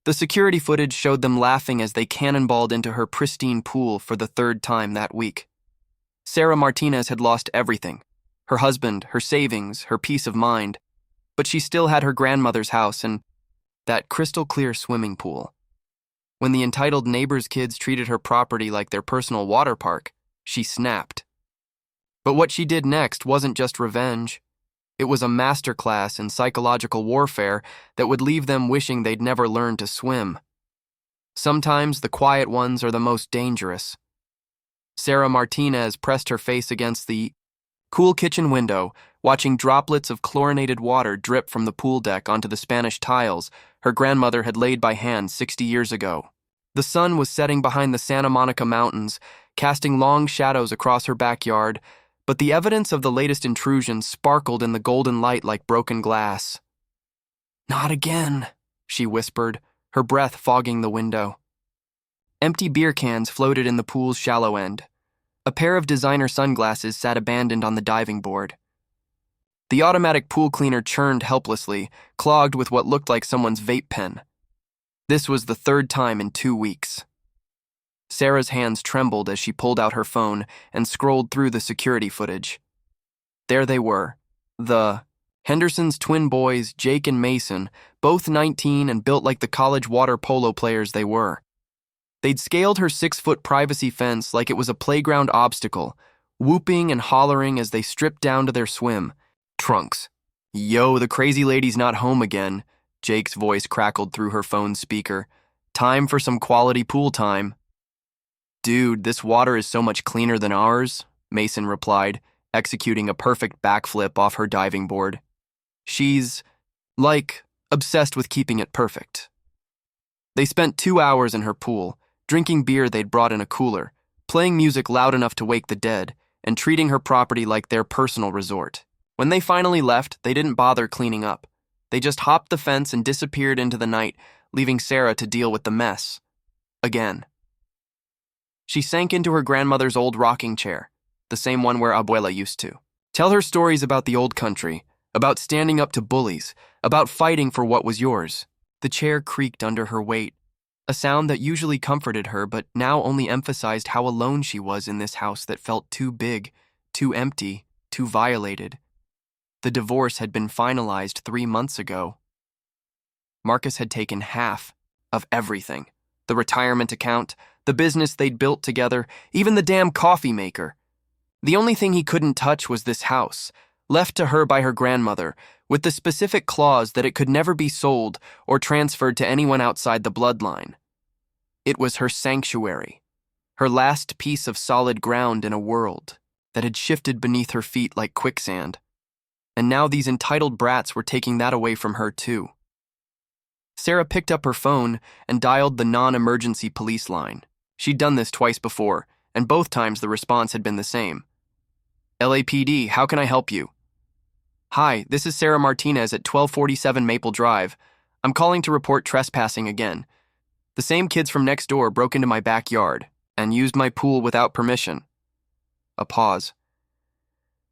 The security footage showed them laughing as they cannonballed into her pristine pool for the third time that week. Sarah Martinez had lost everything: her husband, her savings, her peace of mind. But she still had her grandmother's house and that crystal-clear swimming pool. When the entitled neighbor's kids treated her property like their personal water park, she snapped. But what she did next wasn't just revenge. It was a masterclass in psychological warfare that would leave them wishing they'd never learned to swim. Sometimes the quiet ones are the most dangerous. Sarah Martinez pressed her face against the cool kitchen window, watching droplets of chlorinated water drip from the pool deck onto the Spanish tiles her grandmother had laid by hand 60 years ago. The sun was setting behind the Santa Monica Mountains, casting long shadows across her backyard, but the evidence of the latest intrusion sparkled in the golden light like broken glass. "Not again," she whispered, her breath fogging the window. Empty beer cans floated in the pool's shallow end. A pair of designer sunglasses sat abandoned on the diving board. The automatic pool cleaner churned helplessly, clogged with what looked like someone's vape pen. This was the third time in 2 weeks. Sarah's hands trembled as she pulled out her phone and scrolled through the security footage. There they were, the Henderson's twin boys, Jake and Mason, both 19 and built like the college water polo players they were. They'd scaled her 6-foot privacy fence like it was a playground obstacle, whooping and hollering as they stripped down to their swim trunks. "Yo, the crazy lady's not home again," Jake's voice crackled through her phone speaker. "Time for some quality pool time." "Dude, this water is so much cleaner than ours," Mason replied, executing a perfect backflip off her diving board. She's, obsessed with keeping it perfect. They spent 2 hours in her pool, drinking beer they'd brought in a cooler, playing music loud enough to wake the dead, and treating her property like their personal resort. When they finally left, they didn't bother cleaning up. They just hopped the fence and disappeared into the night, leaving Sarah to deal with the mess. Again. She sank into her grandmother's old rocking chair, the same one where Abuela used to. Tell her stories about the old country, about standing up to bullies, about fighting for what was yours. The chair creaked under her weight, a sound that usually comforted her but now only emphasized how alone she was in this house that felt too big, too empty, too violated. The divorce had been finalized 3 months ago. Marcus had taken half of everything. The retirement account, the business they'd built together, even the damn coffee maker. The only thing he couldn't touch was this house, left to her by her grandmother, with the specific clause that it could never be sold or transferred to anyone outside the bloodline. It was her sanctuary, her last piece of solid ground in a world that had shifted beneath her feet like quicksand. And now these entitled brats were taking that away from her too. Sarah picked up her phone and dialed the non-emergency police line. She'd done this twice before, and both times the response had been the same. "LAPD, how can I help you?" "Hi, this is Sarah Martinez at 1247 Maple Drive. I'm calling to report trespassing again. The same kids from next door broke into my backyard and used my pool without permission." A pause.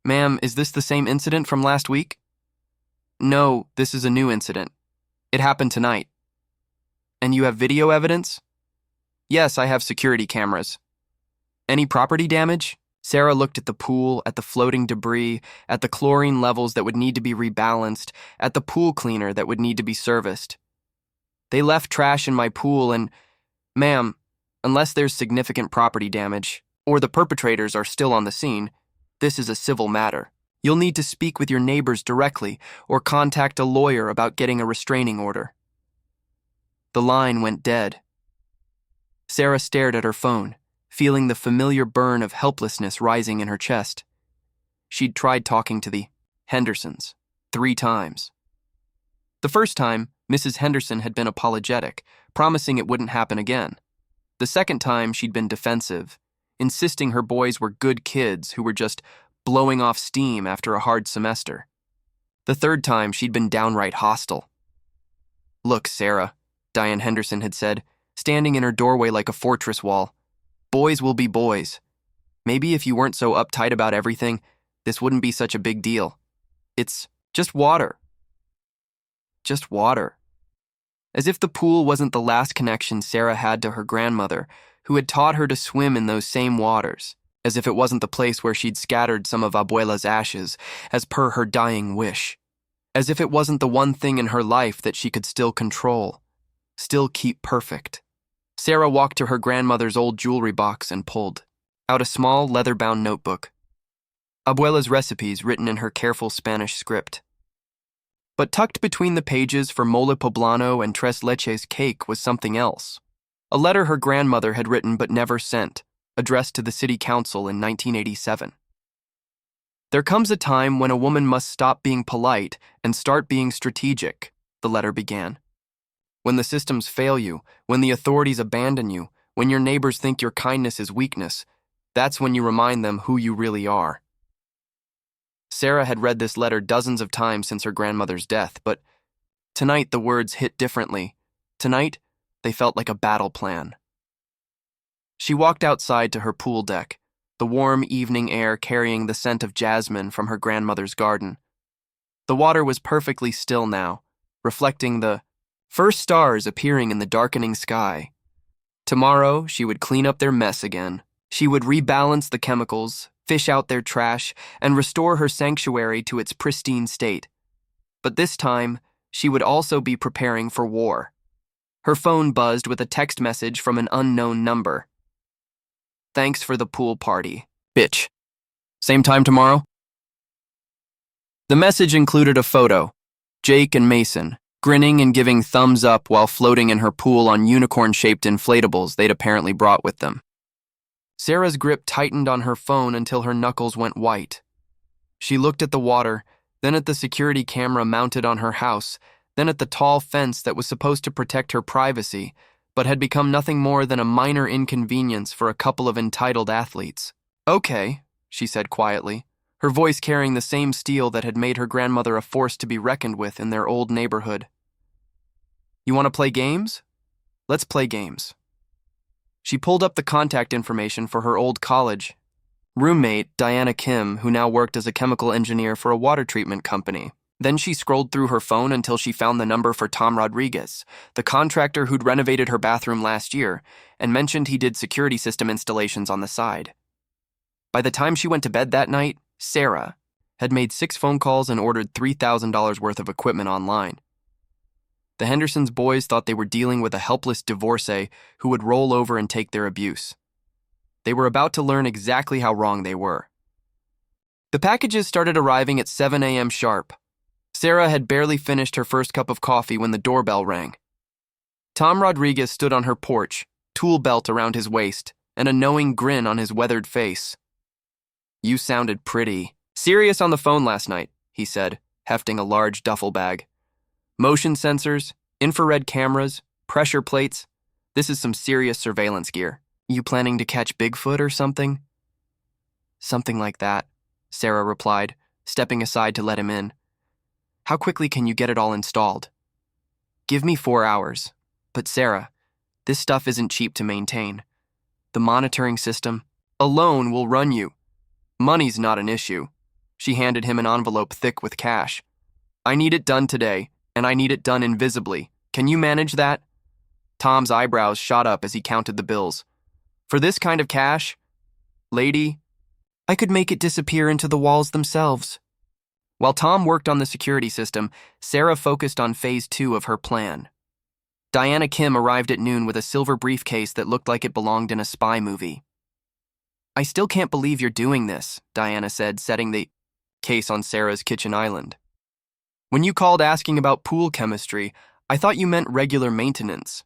"Ma'am, is this the same incident from last week?" "No, this is a new incident. It happened tonight." "And you have video evidence?" "Yes, I have security cameras." "Any property damage?" Sarah looked at the pool, at the floating debris, at the chlorine levels that would need to be rebalanced, at the pool cleaner that would need to be serviced. "They left trash in my pool and, ma'am, unless there's significant property damage, or the perpetrators are still on the scene, this is a civil matter. You'll need to speak with your neighbors directly or contact a lawyer about getting a restraining order." The line went dead. Sarah stared at her phone, feeling the familiar burn of helplessness rising in her chest. She'd tried talking to the Hendersons 3 times. The first time, Mrs. Henderson had been apologetic, promising it wouldn't happen again. The second time, she'd been defensive, insisting her boys were good kids who were just blowing off steam after a hard semester. The third time, she'd been downright hostile. "Look, Sarah," Diane Henderson had said, standing in her doorway like a fortress wall. "Boys will be boys. Maybe if you weren't so uptight about everything, this wouldn't be such a big deal. It's just water. Just water." As if the pool wasn't the last connection Sarah had to her grandmother, who had taught her to swim in those same waters. As if it wasn't the place where she'd scattered some of Abuela's ashes, as per her dying wish. As if it wasn't the one thing in her life that she could still control, still keep perfect. Sarah walked to her grandmother's old jewelry box and pulled out a small, leather-bound notebook. Abuela's recipes written in her careful Spanish script. But tucked between the pages for mole poblano and tres leches cake was something else. A letter her grandmother had written but never sent, addressed to the city council in 1987. There comes a time when a woman must stop being polite and start being strategic, the letter began. When the systems fail you, when the authorities abandon you, when your neighbors think your kindness is weakness, that's when you remind them who you really are. Sarah had read this letter dozens of times since her grandmother's death, but tonight the words hit differently. Tonight, they felt like a battle plan. She walked outside to her pool deck, the warm evening air carrying the scent of jasmine from her grandmother's garden. The water was perfectly still now, reflecting the first stars appearing in the darkening sky. Tomorrow, she would clean up their mess again. She would rebalance the chemicals, fish out their trash, and restore her sanctuary to its pristine state. But this time, she would also be preparing for war. Her phone buzzed with a text message from an unknown number. Thanks for the pool party, bitch. Same time tomorrow? The message included a photo, Jake and Mason, grinning and giving thumbs up while floating in her pool on unicorn-shaped inflatables they'd apparently brought with them. Sarah's grip tightened on her phone until her knuckles went white. She looked at the water, then at the security camera mounted on her house, then at the tall fence that was supposed to protect her privacy, but had become nothing more than a minor inconvenience for a couple of entitled athletes. Okay, she said quietly, her voice carrying the same steel that had made her grandmother a force to be reckoned with in their old neighborhood. You want to play games? Let's play games. She pulled up the contact information for her old college roommate, Diana Kim, who now worked as a chemical engineer for a water treatment company. Then she scrolled through her phone until she found the number for Tom Rodriguez, the contractor who'd renovated her bathroom last year, and mentioned he did security system installations on the side. By the time she went to bed that night, Sarah had made 6 phone calls and ordered $3,000 worth of equipment online. The Hendersons boys thought they were dealing with a helpless divorcee who would roll over and take their abuse. They were about to learn exactly how wrong they were. The packages started arriving at 7 a.m. sharp. Sarah had barely finished her first cup of coffee when the doorbell rang. Tom Rodriguez stood on her porch, tool belt around his waist, and a knowing grin on his weathered face. You sounded pretty serious on the phone last night, he said, hefting a large duffel bag. Motion sensors, infrared cameras, pressure plates. This is some serious surveillance gear. You planning to catch Bigfoot or something? Something like that, Sarah replied, stepping aside to let him in. How quickly can you get it all installed? Give me 4 hours. But Sarah, this stuff isn't cheap to maintain. The monitoring system alone will run you. Money's not an issue. She handed him an envelope thick with cash. I need it done today, and I need it done invisibly. Can you manage that? Tom's eyebrows shot up as he counted the bills. For this kind of cash, lady, I could make it disappear into the walls themselves. While Tom worked on the security system, Sarah focused on phase 2 of her plan. Diana Kim arrived at noon with a silver briefcase that looked like it belonged in a spy movie. I still can't believe you're doing this, Diana said, setting the case on Sarah's kitchen island. When you called asking about pool chemistry, I thought you meant regular maintenance.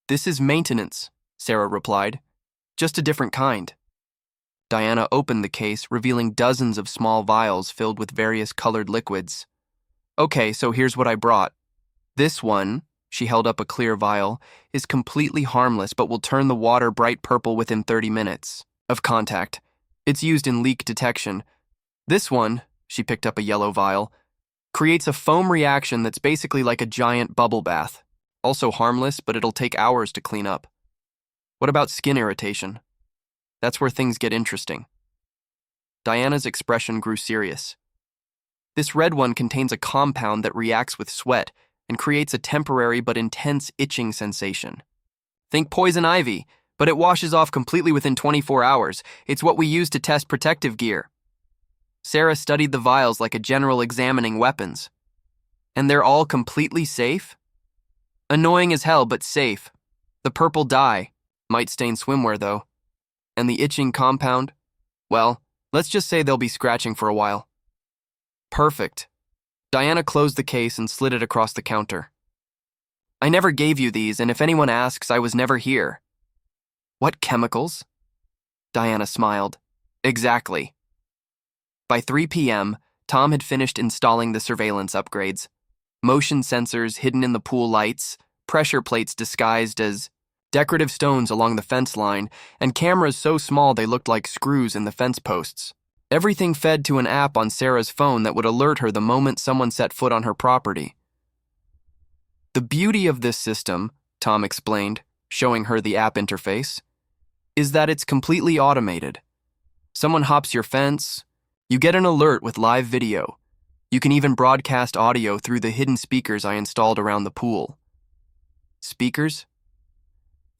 This is maintenance, Sarah replied. Just a different kind. Diana opened the case, revealing dozens of small vials filled with various colored liquids. Okay, so here's what I brought. This one, she held up a clear vial, is completely harmless but will turn the water bright purple within 30 minutes of contact. It's used in leak detection. This one, she picked up a yellow vial, creates a foam reaction that's basically like a giant bubble bath. Also harmless, but it'll take hours to clean up. What about skin irritation? That's where things get interesting. Diana's expression grew serious. This red one contains a compound that reacts with sweat and creates a temporary but intense itching sensation. Think poison ivy, but it washes off completely within 24 hours. It's what we use to test protective gear. Sarah studied the vials like a general examining weapons. And they're all completely safe? Annoying as hell, but safe. The purple dye might stain swimwear, though. And the itching compound? Well, let's just say they'll be scratching for a while. Perfect. Diana closed the case and slid it across the counter. I never gave you these, and if anyone asks, I was never here. What chemicals? Diana smiled. Exactly. By 3 p.m., Tom had finished installing the surveillance upgrades. Motion sensors hidden in the pool lights, pressure plates disguised as decorative stones along the fence line, and cameras so small they looked like screws in the fence posts. Everything fed to an app on Sarah's phone that would alert her the moment someone set foot on her property. The beauty of this system, Tom explained, showing her the app interface, is that it's completely automated. Someone hops your fence, you get an alert with live video. You can even broadcast audio through the hidden speakers I installed around the pool. Speakers?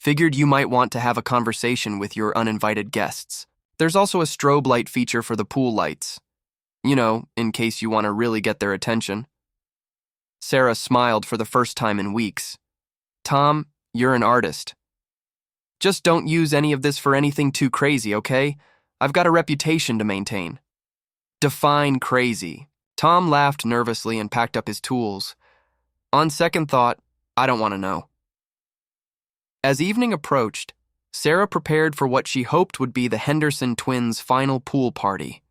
Figured you might want to have a conversation with your uninvited guests. There's also a strobe light feature for the pool lights. You know, in case you want to really get their attention. Sarah smiled for the first time in weeks. Tom, you're an artist. Just don't use any of this for anything too crazy, okay? I've got a reputation to maintain. Define crazy. Tom laughed nervously and packed up his tools. On second thought, I don't want to know. As evening approached, Sarah prepared for what she hoped would be the Henderson twins' final pool party.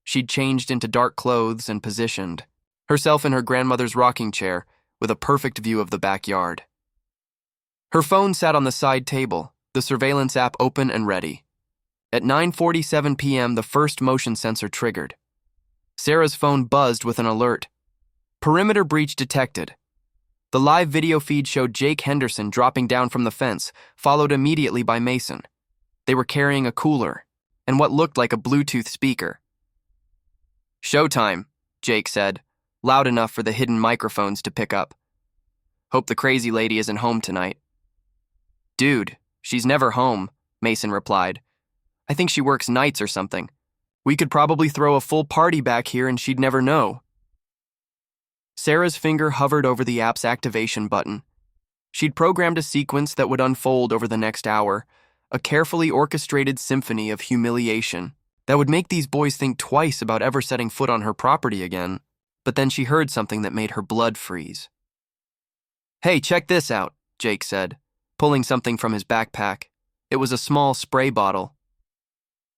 She'd changed into dark clothes and positioned, herself in her grandmother's rocking chair with a perfect view of the backyard. Her phone sat on the side table, the surveillance app open and ready. At 9:47 p.m., the first motion sensor triggered. Sarah's phone buzzed with an alert. Perimeter breach detected. The live video feed showed Jake Henderson dropping down from the fence, followed immediately by Mason. They were carrying a cooler and what looked like a Bluetooth speaker. Showtime, Jake said, loud enough for the hidden microphones to pick up. Hope the crazy lady isn't home tonight. Dude, she's never home, Mason replied. I think she works nights or something. We could probably throw a full party back here and she'd never know. Sarah's finger hovered over the app's activation button. She'd programmed a sequence that would unfold over the next hour, a carefully orchestrated symphony of humiliation that would make these boys think twice about ever setting foot on her property again. But then she heard something that made her blood freeze. Hey, check this out, Jake said, pulling something from his backpack. It was a small spray bottle.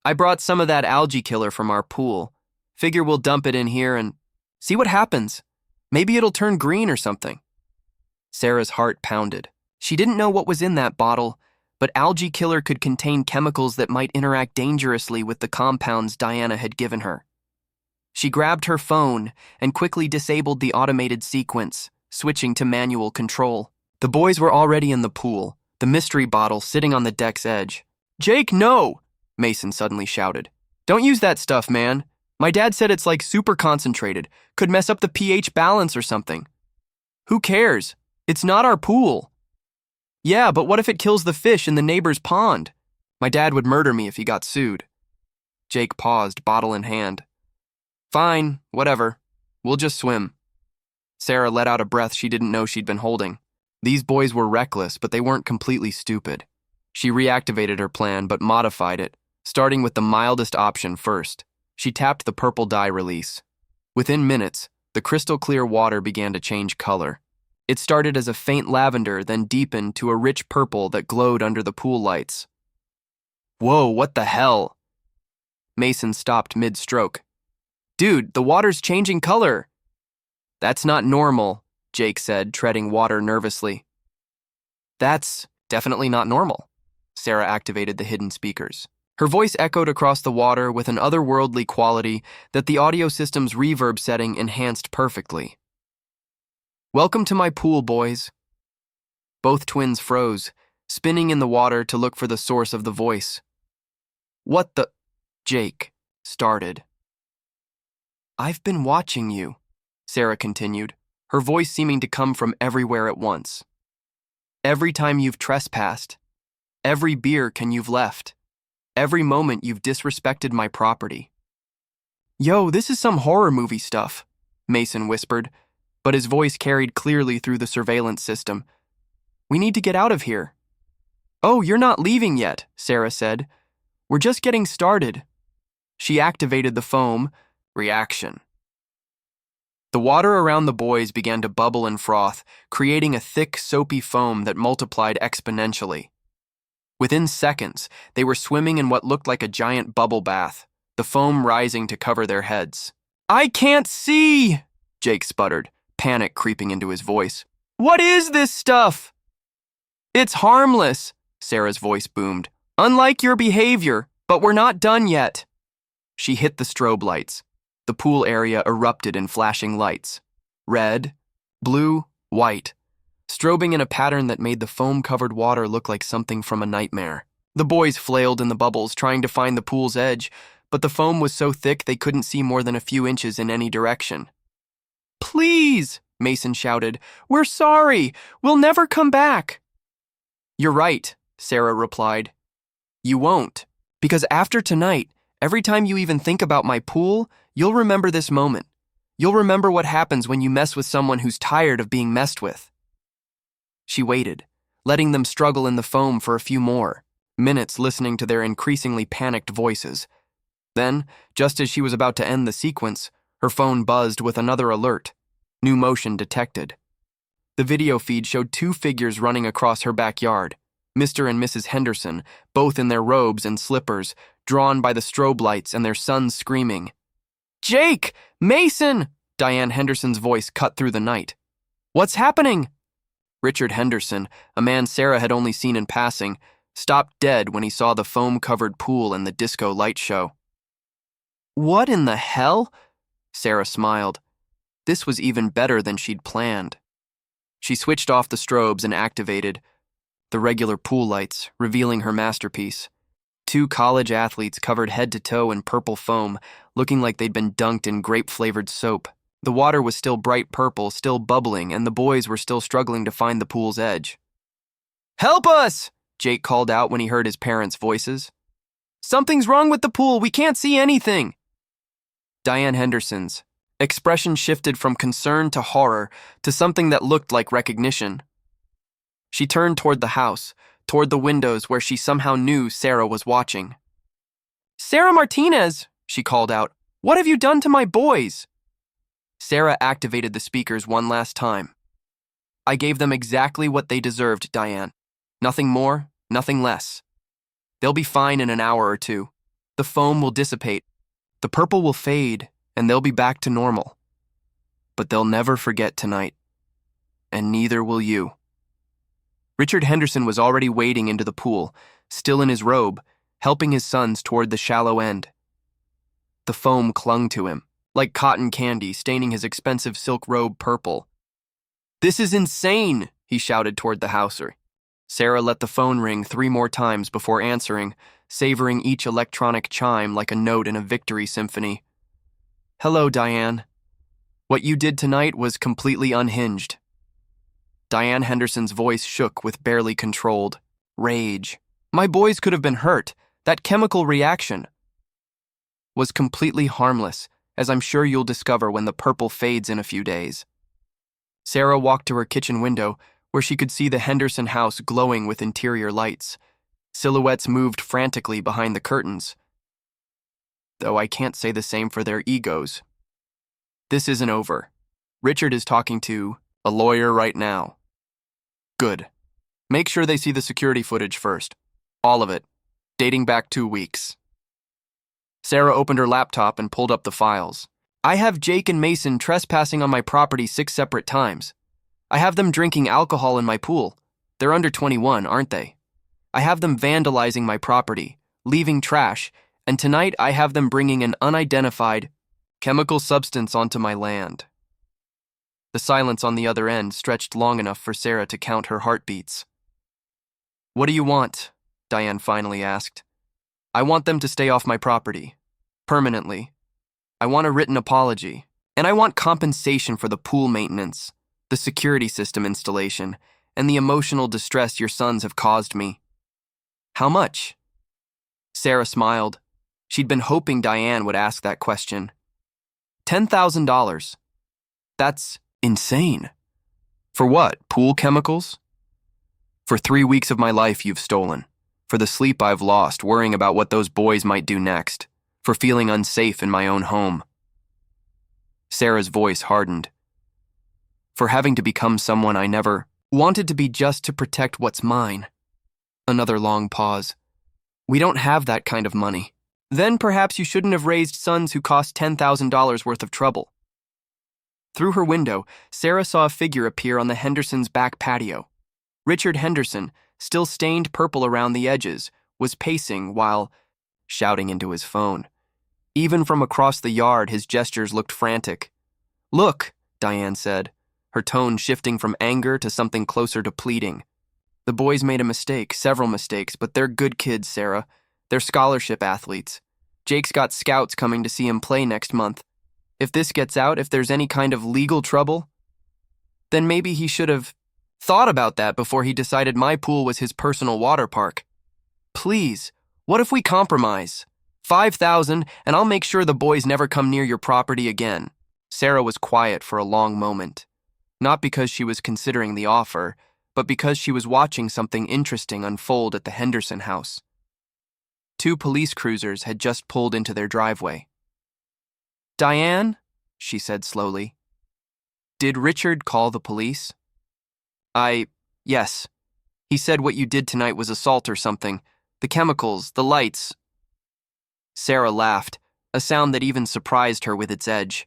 I brought some of that algae killer from our pool. Figure we'll dump it in here and see what happens. Maybe it'll turn green or something. Sarah's heart pounded. She didn't know what was in that bottle, but algae killer could contain chemicals that might interact dangerously with the compounds Diana had given her. She grabbed her phone and quickly disabled the automated sequence, switching to manual control. The boys were already in the pool, the mystery bottle sitting on the deck's edge. Jake, no! Mason suddenly shouted. Don't use that stuff, man. My dad said it's like super concentrated, could mess up the pH balance or something. Who cares? It's not our pool. Yeah, but what if it kills the fish in the neighbor's pond? My dad would murder me if he got sued. Jake paused, bottle in hand. Fine, whatever. We'll just swim. Sarah let out a breath she didn't know she'd been holding. These boys were reckless, but they weren't completely stupid. She reactivated her plan, but modified it, starting with the mildest option first. She tapped the purple dye release. Within minutes, the crystal clear water began to change color. It started as a faint lavender, then deepened to a rich purple that glowed under the pool lights. Whoa, what the hell? Mason stopped mid-stroke. Dude, the water's changing color. That's not normal, Jake said, treading water nervously. That's definitely not normal. Sarah activated the hidden speakers. Her voice echoed across the water with an otherworldly quality that the audio system's reverb setting enhanced perfectly. Welcome to my pool, boys. Both twins froze, spinning in the water to look for the source of the voice. What the... Jake started. I've been watching you, Sarah continued, her voice seeming to come from everywhere at once. Every time you've trespassed, every beer can you've left, every moment you've disrespected my property. Yo, this is some horror movie stuff, Mason whispered, but his voice carried clearly through the surveillance system. We need to get out of here. Oh, you're not leaving yet, Sarah said. We're just getting started. She activated the foam reaction. The water around the boys began to bubble and froth, creating a thick, soapy foam that multiplied exponentially. Within seconds, they were swimming in what looked like a giant bubble bath, the foam rising to cover their heads. I can't see, Jake sputtered, panic creeping into his voice. What is this stuff? It's harmless, Sarah's voice boomed. Unlike your behavior, but we're not done yet. She hit the strobe lights. The pool area erupted in flashing lights. Red, blue, white, strobing in a pattern that made the foam-covered water look like something from a nightmare. The boys flailed in the bubbles, trying to find the pool's edge, but the foam was so thick they couldn't see more than a few inches in any direction. Please, Mason shouted. We're sorry. We'll never come back. You're right, Sarah replied. You won't, because after tonight, every time you even think about my pool, you'll remember this moment. You'll remember what happens when you mess with someone who's tired of being messed with. She waited, letting them struggle in the foam for a few more minutes, listening to their increasingly panicked voices. Then, just as she was about to end the sequence, her phone buzzed with another alert. New motion detected. The video feed showed two figures running across her backyard, Mr. and Mrs. Henderson, both in their robes and slippers, drawn by the strobe lights and their sons screaming. Jake! Mason! Diane Henderson's voice cut through the night. What's happening? Richard Henderson, a man Sarah had only seen in passing, stopped dead when he saw the foam-covered pool and the disco light show. What in the hell? Sarah smiled. This was even better than she'd planned. She switched off the strobes and activated the regular pool lights, revealing her masterpiece. Two college athletes covered head to toe in purple foam, looking like they'd been dunked in grape-flavored soap. The water was still bright purple, still bubbling, and the boys were still struggling to find the pool's edge. Help us! Jake called out when he heard his parents' voices. Something's wrong with the pool, we can't see anything. Diane Henderson's expression shifted from concern to horror to something that looked like recognition. She turned toward the house, toward the windows where she somehow knew Sarah was watching. Sarah Martinez, she called out, what have you done to my boys? Sarah activated the speakers one last time. I gave them exactly what they deserved, Diane. Nothing more, nothing less. They'll be fine in an hour or two. The foam will dissipate. The purple will fade, and they'll be back to normal. But they'll never forget tonight. And neither will you. Richard Henderson was already wading into the pool, still in his robe, helping his sons toward the shallow end. The foam clung to him, like cotton candy, staining his expensive silk robe purple. This is insane, he shouted toward the houser. Sarah let the phone ring 3 more times before answering, savoring each electronic chime like a note in a victory symphony. Hello, Diane. What you did tonight was completely unhinged. Diane Henderson's voice shook with barely controlled rage. My boys could have been hurt. That chemical reaction was completely harmless, as I'm sure you'll discover when the purple fades in a few days. Sarah walked to her kitchen window, where she could see the Henderson house glowing with interior lights. Silhouettes moved frantically behind the curtains. Though I can't say the same for their egos. This isn't over. Richard is talking to a lawyer right now. Good. Make sure they see the security footage first. All of it. Dating back 2 weeks. Sarah opened her laptop and pulled up the files. I have Jake and Mason trespassing on my property 6 separate times. I have them drinking alcohol in my pool. They're under 21, aren't they? I have them vandalizing my property, leaving trash, and tonight I have them bringing an unidentified chemical substance onto my land. The silence on the other end stretched long enough for Sarah to count her heartbeats. What do you want? Diane finally asked. I want them to stay off my property. Permanently. I want a written apology. And I want compensation for the pool maintenance, the security system installation, and the emotional distress your sons have caused me. How much? Sarah smiled. She'd been hoping Diane would ask that question. $10,000. That's insane. For what? Pool chemicals? For 3 weeks of my life you've stolen. For the sleep I've lost worrying about what those boys might do next. For feeling unsafe in my own home. Sarah's voice hardened. For having to become someone I never wanted to be just to protect what's mine. Another long pause. We don't have that kind of money. Then perhaps you shouldn't have raised sons who cost $10,000 worth of trouble. Through her window, Sarah saw a figure appear on the Hendersons' back patio. Richard Henderson, still stained purple around the edges, was pacing while shouting into his phone. Even from across the yard, his gestures looked frantic. Look, Diane said, her tone shifting from anger to something closer to pleading. The boys made a mistake, several mistakes, but they're good kids, Sarah. They're scholarship athletes. Jake's got scouts coming to see him play next month. If this gets out, if there's any kind of legal trouble, then maybe he should have thought about that before he decided my pool was his personal water park. Please, what if we compromise? $5,000, and I'll make sure the boys never come near your property again. Sarah was quiet for a long moment. Not because she was considering the offer, but because she was watching something interesting unfold at the Henderson house. 2 police cruisers had just pulled into their driveway. Diane, she said slowly, did Richard call the police? Yes. He said what you did tonight was assault or something. The chemicals, the lights. Sarah laughed, a sound that even surprised her with its edge.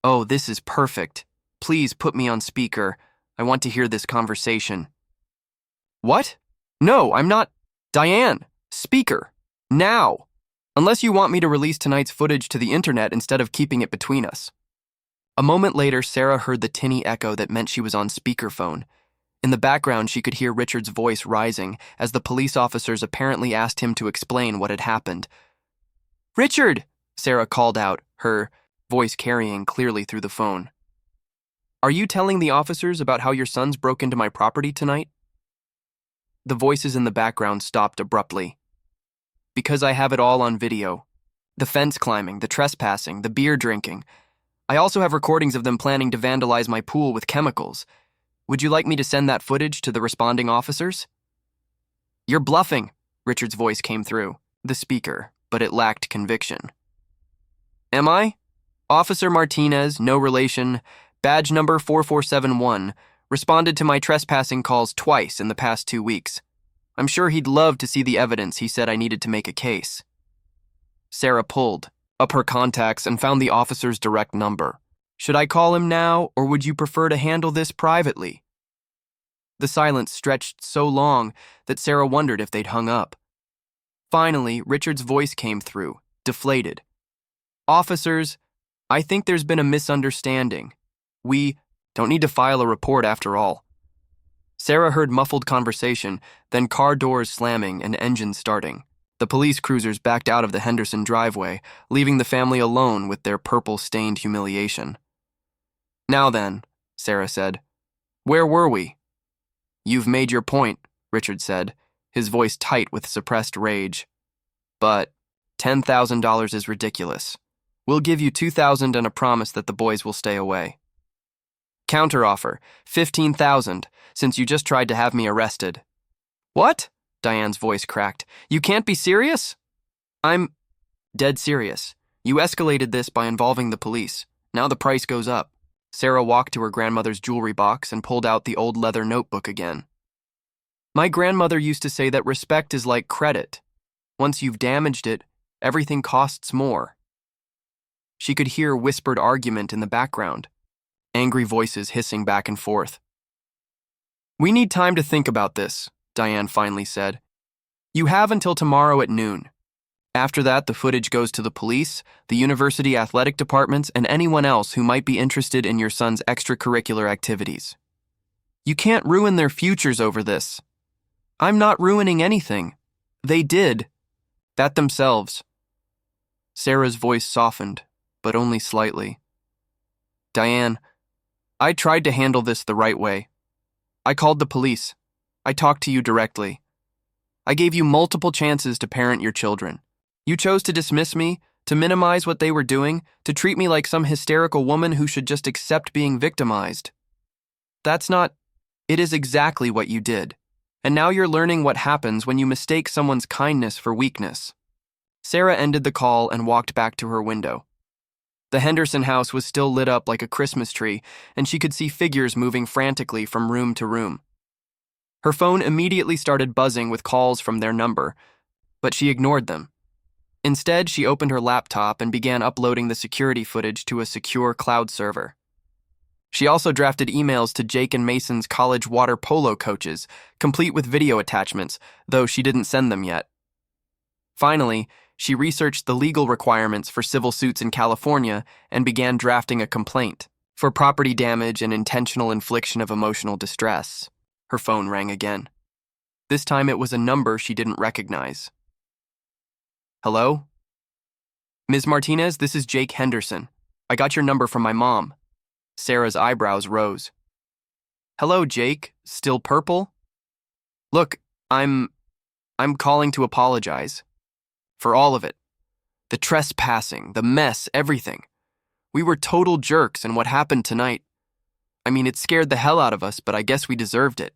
Oh, this is perfect. Please put me on speaker. I want to hear this conversation. What? No, I'm not. Diane, speaker. Now. Unless you want me to release tonight's footage to the internet instead of keeping it between us. A moment later, Sarah heard the tinny echo that meant she was on speakerphone. In the background, she could hear Richard's voice rising as the police officers apparently asked him to explain what had happened. Richard, Sarah called out, her voice carrying clearly through the phone. Are you telling the officers about how your sons broke into my property tonight? The voices in the background stopped abruptly. Because I have it all on video. The fence climbing, the trespassing, the beer drinking. I also have recordings of them planning to vandalize my pool with chemicals. Would you like me to send that footage to the responding officers? You're bluffing, Richard's voice came through, the speaker, but it lacked conviction. Am I? Officer Martinez, no relation, badge number 4471, responded to my trespassing calls twice in the past 2 weeks. I'm sure he'd love to see the evidence he said I needed to make a case. Sarah pulled up her contacts and found the officer's direct number. Should I call him now, or would you prefer to handle this privately? The silence stretched so long that Sarah wondered if they'd hung up. Finally, Richard's voice came through, deflated. Officers, I think there's been a misunderstanding. We don't need to file a report after all. Sarah heard muffled conversation, then car doors slamming and engines starting. The police cruisers backed out of the Henderson driveway, leaving the family alone with their purple-stained humiliation. Now then, Sarah said, where were we? You've made your point, Richard said, his voice tight with suppressed rage. But $10,000 is ridiculous. We'll give you $2,000 and a promise that the boys will stay away. Counteroffer, $15,000, since you just tried to have me arrested. What? Diane's voice cracked. You can't be serious? I'm dead serious. You escalated this by involving the police. Now the price goes up. Sarah walked to her grandmother's jewelry box and pulled out the old leather notebook again. My grandmother used to say that respect is like credit. Once you've damaged it, everything costs more. She could hear whispered argument in the background, angry voices hissing back and forth. We need time to think about this, Diane finally said. You have until tomorrow at noon. After that, the footage goes to the police, the university athletic departments, and anyone else who might be interested in your son's extracurricular activities. You can't ruin their futures over this. I'm not ruining anything. They did. That themselves. Sarah's voice softened, but only slightly. Diane, I tried to handle this the right way. I called the police. I talked to you directly. I gave you multiple chances to parent your children. You chose to dismiss me, to minimize what they were doing, to treat me like some hysterical woman who should just accept being victimized. That's not... It is exactly what you did. And now you're learning what happens when you mistake someone's kindness for weakness. Sarah ended the call and walked back to her window. The Henderson house was still lit up like a Christmas tree, and she could see figures moving frantically from room to room. Her phone immediately started buzzing with calls from their number, but she ignored them. Instead, she opened her laptop and began uploading the security footage to a secure cloud server. She also drafted emails to Jake and Mason's college water polo coaches, complete with video attachments, though she didn't send them yet. Finally, she researched the legal requirements for civil suits in California and began drafting a complaint for property damage and intentional infliction of emotional distress. Her phone rang again. This time it was a number she didn't recognize. Hello? Ms. Martinez, this is Jake Henderson. I got your number from my mom. Sarah's eyebrows rose. Hello, Jake. Still purple? Look, I'm calling to apologize. For all of it. The trespassing, the mess, everything. We were total jerks, and what happened tonight, I mean, it scared the hell out of us, but I guess we deserved it.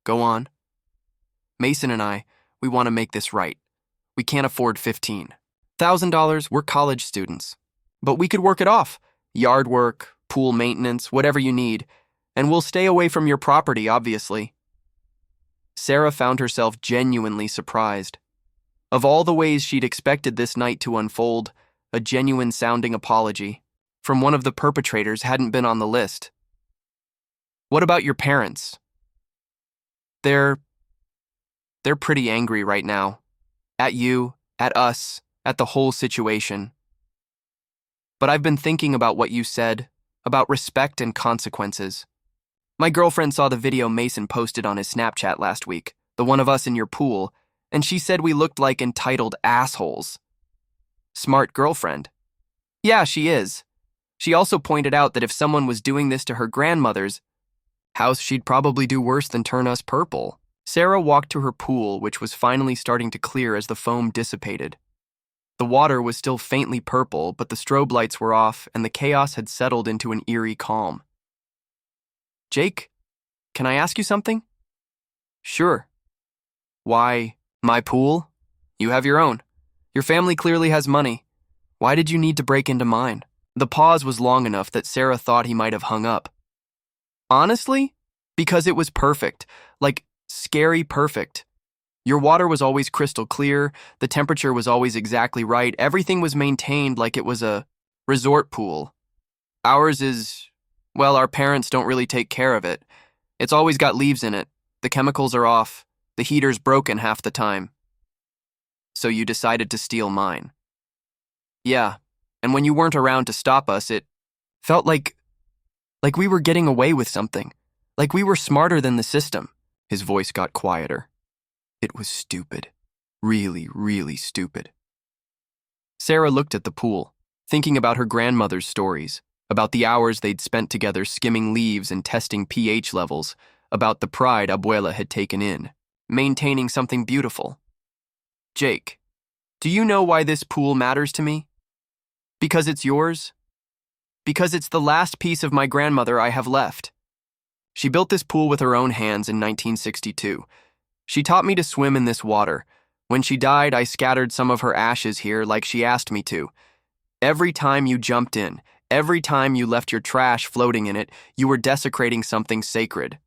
Go on. Mason and I, we want to make this right. We can't afford $15,000, we're college students. But we could work it off. Yard work, pool maintenance, whatever you need. And we'll stay away from your property, obviously. Sarah found herself genuinely surprised. Of all the ways she'd expected this night to unfold, a genuine-sounding apology from one of the perpetrators hadn't been on the list. What about your parents? They're pretty angry right now. At you, at us, at the whole situation. But I've been thinking about what you said, about respect and consequences. My girlfriend saw the video Mason posted on his Snapchat last week, the one of us in your pool, and she said we looked like entitled assholes. Smart girlfriend. Yeah, she is. She also pointed out that if someone was doing this to her grandmother's house, she'd probably do worse than turn us purple. Sarah walked to her pool, which was finally starting to clear as the foam dissipated. The water was still faintly purple, but the strobe lights were off, and the chaos had settled into an eerie calm. Jake, can I ask you something? Sure. Why, my pool? You have your own. Your family clearly has money. Why did you need to break into mine? The pause was long enough that Sarah thought he might have hung up. Honestly, because it was perfect, like scary perfect. Your water was always crystal clear, the temperature was always exactly right, everything was maintained like it was a resort pool. Ours is, well, our parents don't really take care of it. It's always got leaves in it, the chemicals are off, the heater's broken half the time. So you decided to steal mine. Yeah, and when you weren't around to stop us, it felt like we were getting away with something, like we were smarter than the system. His voice got quieter. It was stupid. Really, really stupid. Sarah looked at the pool, thinking about her grandmother's stories, about the hours they'd spent together skimming leaves and testing pH levels, about the pride Abuela had taken in, maintaining something beautiful. Jake, do you know why this pool matters to me? Because it's yours? Because it's the last piece of my grandmother I have left. She built this pool with her own hands in 1962. She taught me to swim in this water. When she died, I scattered some of her ashes here like she asked me to. Every time you jumped in, every time you left your trash floating in it, you were desecrating something sacred.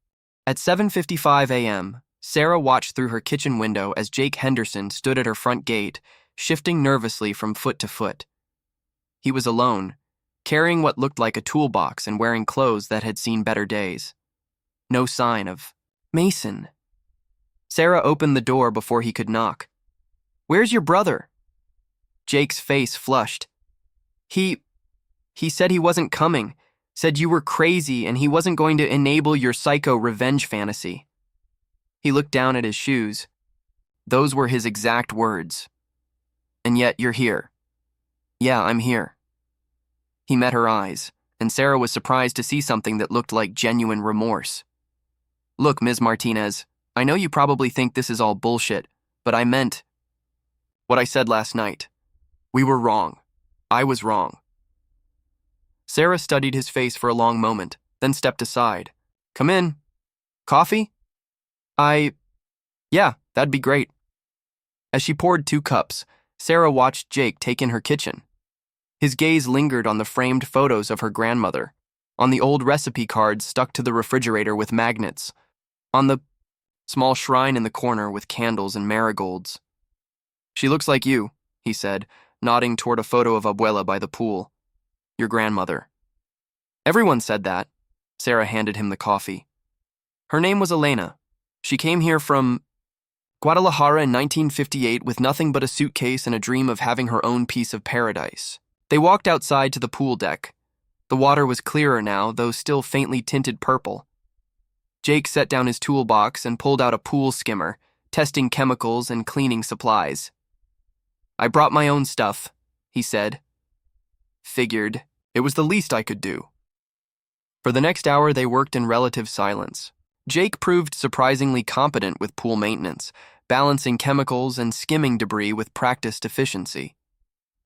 At 7:55 a.m., Sarah watched through her kitchen window as Jake Henderson stood at her front gate, shifting nervously from foot to foot. He was alone, carrying what looked like a toolbox and wearing clothes that had seen better days. No sign of Mason. Sarah opened the door before he could knock. Where's your brother? Jake's face flushed. He said he wasn't coming, said you were crazy and he wasn't going to enable your psycho revenge fantasy. He looked down at his shoes. Those were his exact words. And yet you're here. Yeah, I'm here. He met her eyes, and Sarah was surprised to see something that looked like genuine remorse. "Look, Ms. Martinez, I know you probably think this is all bullshit, but I meant what I said last night. We were wrong. I was wrong." Sarah studied his face for a long moment, then stepped aside. "Come in. Coffee?" Yeah, that'd be great." As she poured 2 cups, Sarah watched Jake take in her kitchen. His gaze lingered on the framed photos of her grandmother, on the old recipe cards stuck to the refrigerator with magnets, on the small shrine in the corner with candles and marigolds. "She looks like you," he said, nodding toward a photo of Abuela by the pool. "Your grandmother." "Everyone said that." Sarah handed him the coffee. "Her name was Elena. She came here from Guadalajara in 1958 with nothing but a suitcase and a dream of having her own piece of paradise." They walked outside to the pool deck. The water was clearer now, though still faintly tinted purple. Jake set down his toolbox and pulled out a pool skimmer, testing chemicals and cleaning supplies. "I brought my own stuff," he said. "Figured. It was the least I could do." For the next hour, they worked in relative silence. Jake proved surprisingly competent with pool maintenance, balancing chemicals and skimming debris with practiced efficiency.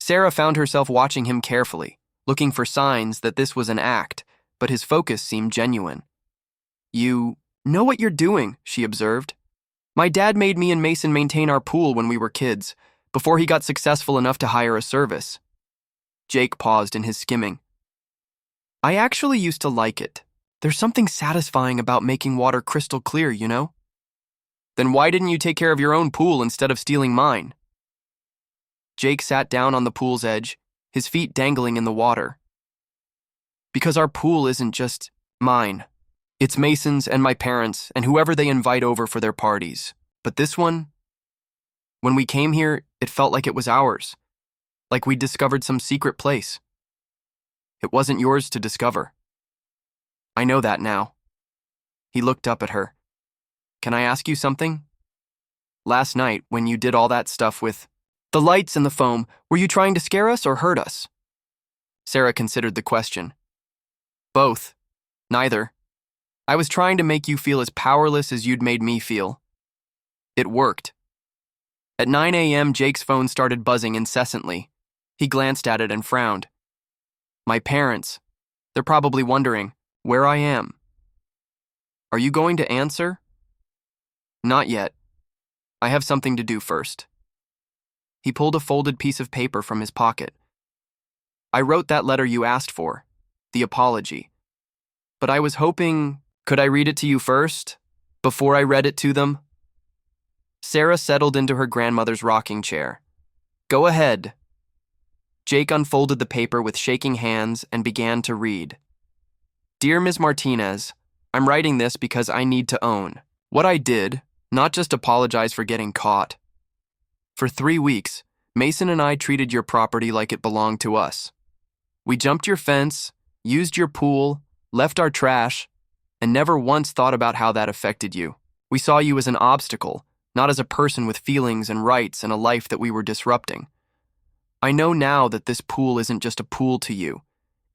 Sarah found herself watching him carefully, looking for signs that this was an act, but his focus seemed genuine. "You know what you're doing," she observed. "My dad made me and Mason maintain our pool when we were kids, before he got successful enough to hire a service." Jake paused in his skimming. "I actually used to like it. There's something satisfying about making water crystal clear, you know?" "Then why didn't you take care of your own pool instead of stealing mine?" Jake sat down on the pool's edge, his feet dangling in the water. "Because our pool isn't just mine. It's Mason's and my parents and whoever they invite over for their parties. But this one, when we came here, it felt like it was ours, like we'd discovered some secret place. It wasn't yours to discover. I know that now." He looked up at her. "Can I ask you something? Last night, when you did all that stuff with the lights and the foam, were you trying to scare us or hurt us?" Sarah considered the question. "Both. Neither. I was trying to make you feel as powerless as you'd made me feel. It worked." At 9 a.m., Jake's phone started buzzing incessantly. He glanced at it and frowned. "My parents. They're probably wondering where I am." "Are you going to answer?" "Not yet. I have something to do first." He pulled a folded piece of paper from his pocket. "I wrote that letter you asked for, the apology. But I was hoping, could I read it to you first, before I read it to them?" Sarah settled into her grandmother's rocking chair. "Go ahead." Jake unfolded the paper with shaking hands and began to read. "Dear Ms. Martinez, I'm writing this because I need to own what I did, not just apologize for getting caught. For 3 weeks, Mason and I treated your property like it belonged to us. We jumped your fence, used your pool, left our trash, and never once thought about how that affected you. We saw you as an obstacle, not as a person with feelings and rights and a life that we were disrupting. I know now that this pool isn't just a pool to you.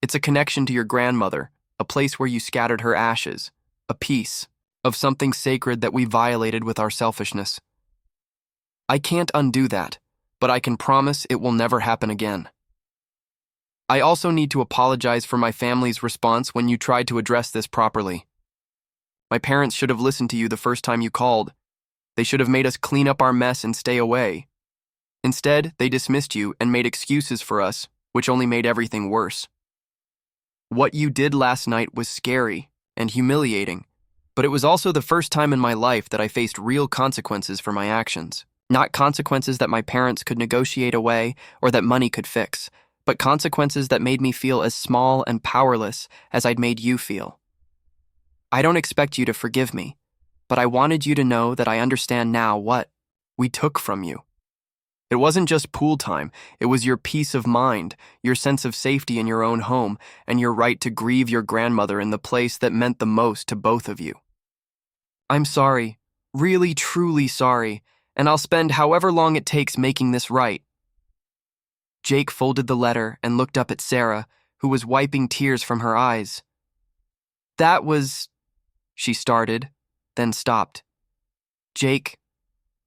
It's a connection to your grandmother, a place where you scattered her ashes, a piece of something sacred that we violated with our selfishness. I can't undo that, but I can promise it will never happen again. I also need to apologize for my family's response when you tried to address this properly. My parents should have listened to you the first time you called. They should have made us clean up our mess and stay away. Instead, they dismissed you and made excuses for us, which only made everything worse. What you did last night was scary and humiliating, but it was also the first time in my life that I faced real consequences for my actions. Not consequences that my parents could negotiate away or that money could fix, but consequences that made me feel as small and powerless as I'd made you feel. I don't expect you to forgive me, but I wanted you to know that I understand now what we took from you. It wasn't just pool time, it was your peace of mind, your sense of safety in your own home, and your right to grieve your grandmother in the place that meant the most to both of you. I'm sorry, really truly sorry, and I'll spend however long it takes making this right." Jake folded the letter and looked up at Sarah, who was wiping tears from her eyes. "That was," she started, then stopped. "Jake,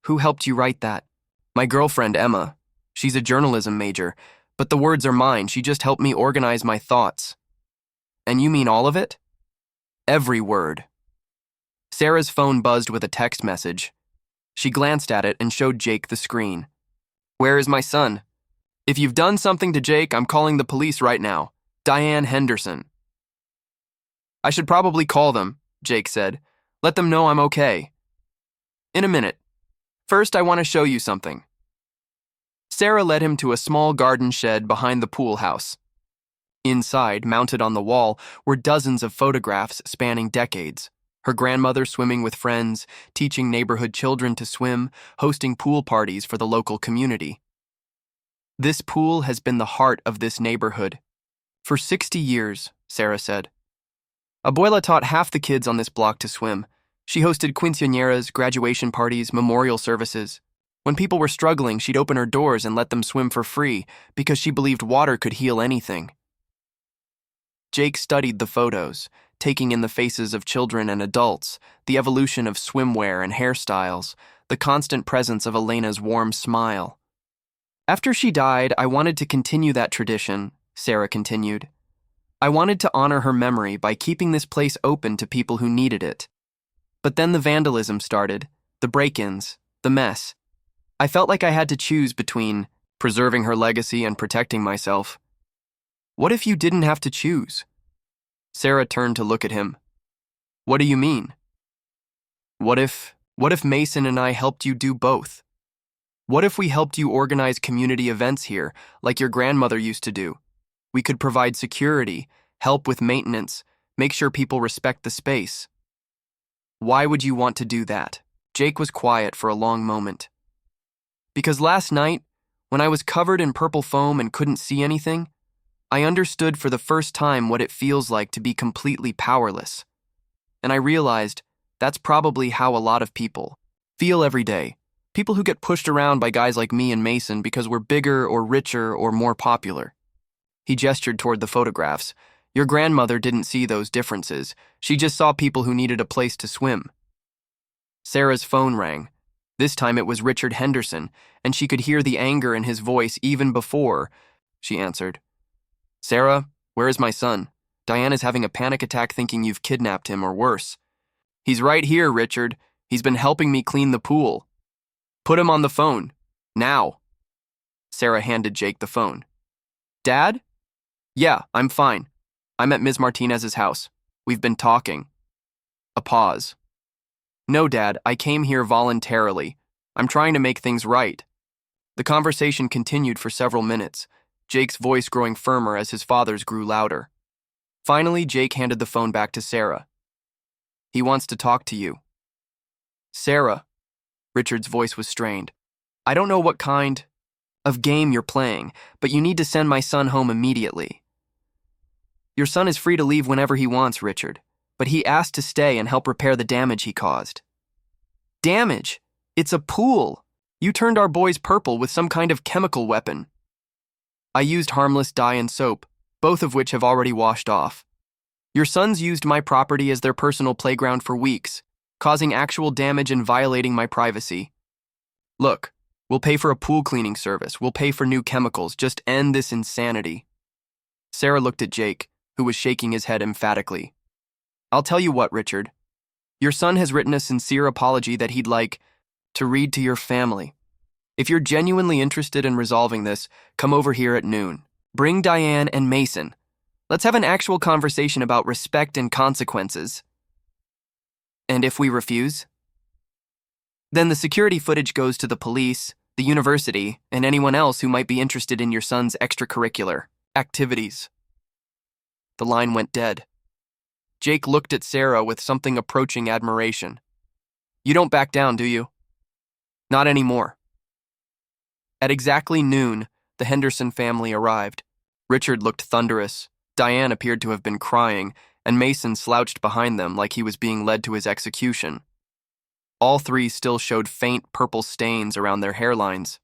who helped you write that?" "My girlfriend, Emma. She's a journalism major, but the words are mine. She just helped me organize my thoughts." "And you mean all of it?" "Every word." Sarah's phone buzzed with a text message. She glanced at it and showed Jake the screen. "Where is my son? If you've done something to Jake, I'm calling the police right now. Diane Henderson." "I should probably call them," Jake said. "Let them know I'm okay." "In a minute. First, I want to show you something." Sarah led him to a small garden shed behind the pool house. Inside, mounted on the wall, were dozens of photographs spanning decades. Her grandmother swimming with friends, teaching neighborhood children to swim, hosting pool parties for the local community. "This pool has been the heart of this neighborhood for 60 years, Sarah said. Abuela taught half the kids on this block to swim. She hosted quinceañeras, graduation parties, memorial services. When people were struggling, she'd open her doors and let them swim for free because she believed water could heal anything." Jake studied the photos, taking in the faces of children and adults, the evolution of swimwear and hairstyles, the constant presence of Elena's warm smile. "After she died, I wanted to continue that tradition," Sarah continued. "I wanted to honor her memory by keeping this place open to people who needed it. But then the vandalism started, the break-ins, the mess. I felt like I had to choose between preserving her legacy and protecting myself." "What if you didn't have to choose?" Sarah turned to look at him. "What do you mean?" What if Mason and I helped you do both? What if we helped you organize community events here, like your grandmother used to do? We could provide security, help with maintenance, make sure people respect the space." "Why would you want to do that?" Jake was quiet for a long moment. "Because last night, when I was covered in purple foam and couldn't see anything, I understood for the first time what it feels like to be completely powerless. And I realized that's probably how a lot of people feel every day. People who get pushed around by guys like me and Mason because we're bigger or richer or more popular." He gestured toward the photographs. "Your grandmother didn't see those differences. She just saw people who needed a place to swim." Sarah's phone rang. This time it was Richard Henderson, and she could hear the anger in his voice even before she answered. "Sarah, where is my son? Diane is having a panic attack thinking you've kidnapped him or worse." "He's right here, Richard. He's been helping me clean the pool." "Put him on the phone. Now." Sarah handed Jake the phone. "Dad?" "Yeah, I'm fine. I'm at Ms. Martinez's house. We've been talking." A pause. "No, Dad, I came here voluntarily. I'm trying to make things right." The conversation continued for several minutes, Jake's voice growing firmer as his father's grew louder. Finally, Jake handed the phone back to Sarah. "He wants to talk to you." "Sarah," Richard's voice was strained, "I don't know what kind of game you're playing, but you need to send my son home immediately." "Your son is free to leave whenever he wants, Richard, but he asked to stay and help repair the damage he caused." "Damage? It's a pool. You turned our boys purple with some kind of chemical weapon." "I used harmless dye and soap, both of which have already washed off. Your sons used my property as their personal playground for weeks, causing actual damage and violating my privacy. Look, we'll pay for a pool cleaning service. We'll pay for new chemicals. Just end this insanity." Sarah looked at Jake, who was shaking his head emphatically. "I'll tell you what, Richard. Your son has written a sincere apology that he'd like to read to your family. If you're genuinely interested in resolving this, come over here at noon. Bring Diane and Mason. Let's have an actual conversation about respect and consequences." "And if we refuse?" "Then the security footage goes to the police, the university, and anyone else who might be interested in your son's extracurricular activities." The line went dead. Jake looked at Sarah with something approaching admiration. "You don't back down, do you?" "Not anymore." At exactly noon, the Henderson family arrived. Richard looked thunderous, Diane appeared to have been crying, and Mason slouched behind them like he was being led to his execution. All three still showed faint purple stains around their hairlines.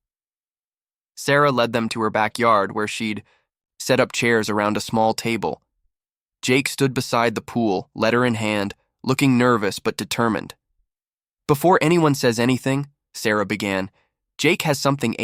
Sarah led them to her backyard where she'd set up chairs around a small table. Jake stood beside the pool, letter in hand, looking nervous but determined. "Before anyone says anything," Sarah began, "Jake has something